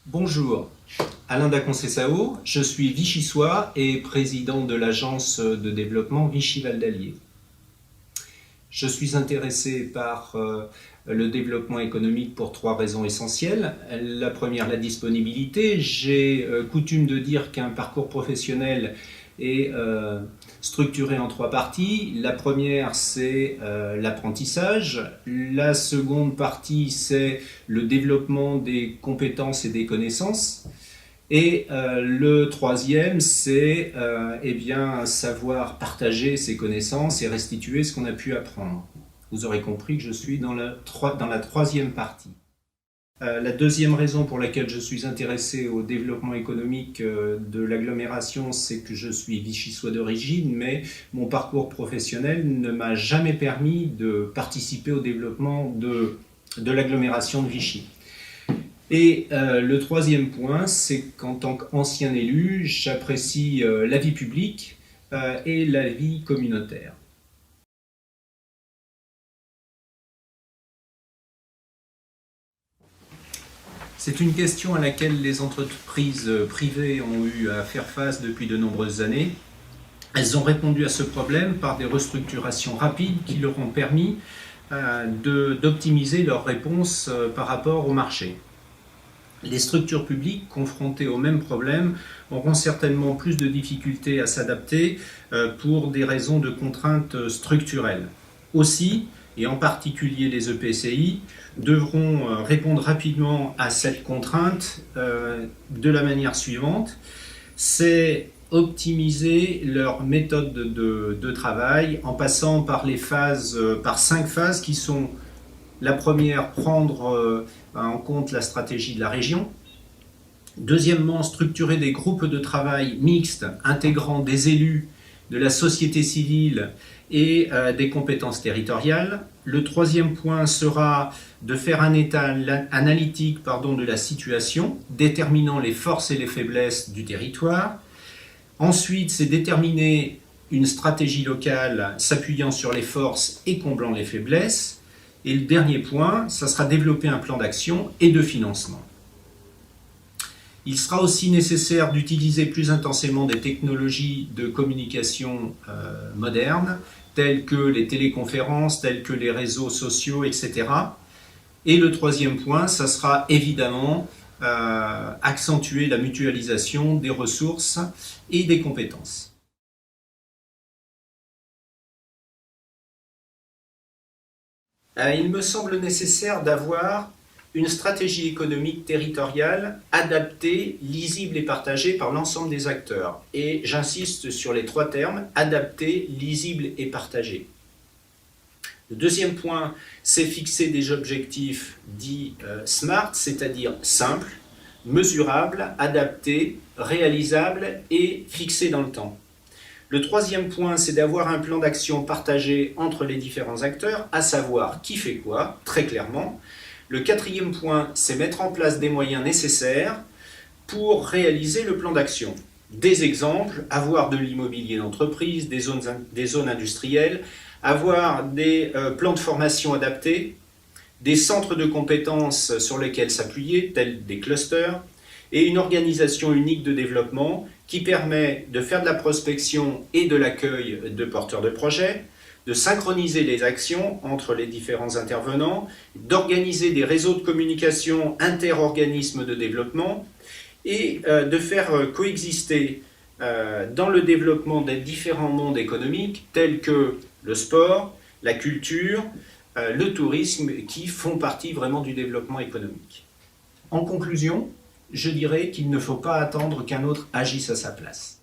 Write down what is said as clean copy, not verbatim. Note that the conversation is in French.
Bonjour, Alain Daconcé-Sao, je suis vichysois et président de l'agence de développement Vichy-Val d'Allier. Je suis intéressé par le développement économique pour trois raisons essentielles. La première, la disponibilité. J'ai coutume de dire qu'un parcours professionnel est structuré en trois parties. La première, c'est l'apprentissage. La seconde partie, c'est le développement des compétences et des connaissances. Et le troisième, c'est savoir partager ses connaissances et restituer ce qu'on a pu apprendre. Vous aurez compris que je suis dans la troisième partie. La deuxième raison pour laquelle je suis intéressé au développement économique de l'agglomération, c'est que je suis vichysois d'origine, mais mon parcours professionnel ne m'a jamais permis de participer au développement de l'agglomération de Vichy. Et le troisième point, c'est qu'en tant qu'ancien élu, j'apprécie la vie publique et la vie communautaire. C'est une question à laquelle les entreprises privées ont eu à faire face depuis de nombreuses années. Elles ont répondu à ce problème par des restructurations rapides qui leur ont permis d'optimiser leur réponse par rapport au marché. Les structures publiques confrontées au même problème auront certainement plus de difficultés à s'adapter pour des raisons de contraintes structurelles. Aussi, et en particulier les EPCI, devront répondre rapidement à cette contrainte de la manière suivante, c'est optimiser leur méthode de travail en passant par par 5 phases qui sont: la première, prendre en compte la stratégie de la région. Deuxièmement, structurer des groupes de travail mixtes intégrant des élus, de la société civile et des compétences territoriales. Le troisième point sera de faire un état analytique de la situation, déterminant les forces et les faiblesses du territoire. Ensuite, c'est déterminer une stratégie locale s'appuyant sur les forces et comblant les faiblesses. Et le dernier point, ça sera développer un plan d'action et de financement. Il sera aussi nécessaire d'utiliser plus intensément des technologies de communication modernes, telles que les téléconférences, telles que les réseaux sociaux, etc. Et le troisième point, ça sera évidemment accentuer la mutualisation des ressources et des compétences. Il me semble nécessaire d'avoir une stratégie économique territoriale adaptée, lisible et partagée par l'ensemble des acteurs. Et j'insiste sur les trois termes: adapté, lisible et partagé. Le deuxième point, c'est fixer des objectifs dits SMART, c'est-à-dire simples, mesurables, adaptés, réalisables et fixés dans le temps. Le troisième point, c'est d'avoir un plan d'action partagé entre les différents acteurs, à savoir qui fait quoi, très clairement. Le quatrième point, c'est mettre en place des moyens nécessaires pour réaliser le plan d'action. Des exemples: avoir de l'immobilier d'entreprise, des zones industrielles, avoir des plans de formation adaptés, des centres de compétences sur lesquels s'appuyer, tels des clusters, et une organisation unique de développement qui permet de faire de la prospection et de l'accueil de porteurs de projets, de synchroniser les actions entre les différents intervenants, d'organiser des réseaux de communication inter-organismes de développement et de faire coexister dans le développement des différents mondes économiques tels que le sport, la culture, le tourisme, qui font partie vraiment du développement économique. En conclusion, je dirais qu'il ne faut pas attendre qu'un autre agisse à sa place.